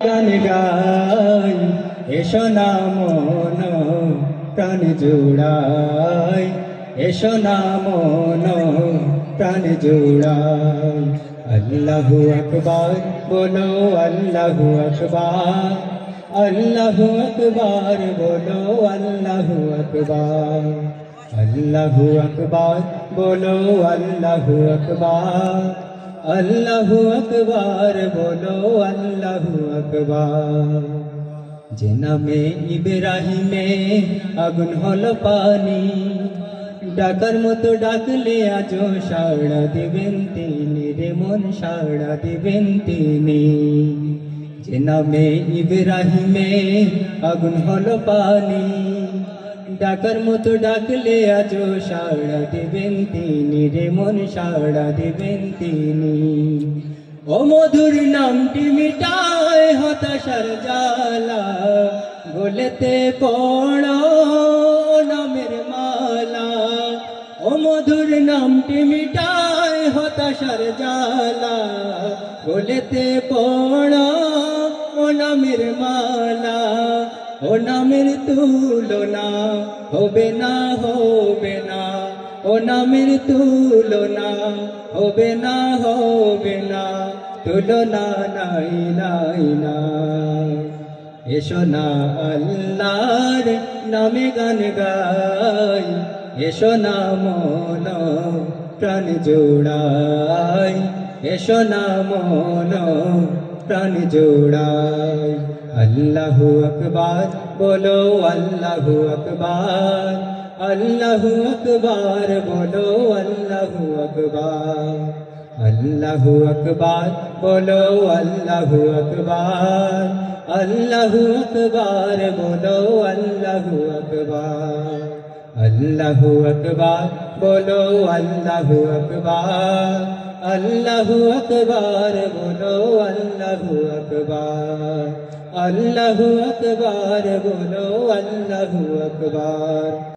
গান গাই এসো না মন প্রাণ জুড়াই, এসো না মন প্রাণ জুড়াই। আল্লাহু আকবার বলো, আল্লাহু আকবার, আল্লাহু আকবার বলো, আল্লাহু আকবার, আল্লাহু আকবার বলো, আল্লাহু আকবার, আল্লাহু আকবার বলো, আল্লাহু আকবার। যে নামে ইব্রাহিমে আগুন হলো পানি, ডাকার মতো ডাকলে আজও সাড়া দিবেন তিনি রে মন, সাড়া দিবেন তিনি। যে নামে ইব্রাহিমে আগুন হলো পানি, ডাকার মতো ডাকলে আজও সাড়া দিবেন তিনি রে মন, সাড়া দিবেন তিনি। ও মধুর নামটি মিটায় হতাশার জ্বালা, গলেতে পড়ো নামের মালা। ও মধুর নামটি মিটায় হতাশার জ্বালা, গলেতে পড়ো ও নামের মালা। ও নামের তুলনা হবে না, হবে না, ও নামের তুলনা হবে না, হবে না, তুলনা নাই নাই না। এসো না আল্লাহর নামে গান গাই, এসো না মন প্রাণ জোড়াই, এসো না মন প্রাণ জোড়াই। আল্লাহু আকবার বলো, আল্লাহু আকবার, আল্লাহু আকবার বলো, আল্লাহু আকবার, আল্লাহু আকবার বলো, আল্লাহু আকবার, আল্লাহু আকবার বলো, আল্লাহু আকবার, আল্লাহু আকবার বলো, আল্লাহু আকবার, আল্লাহু আকবার বলো, আল্লাহু আকবার, আল্লাহু আকবার বলো, আল্লাহু আকবার।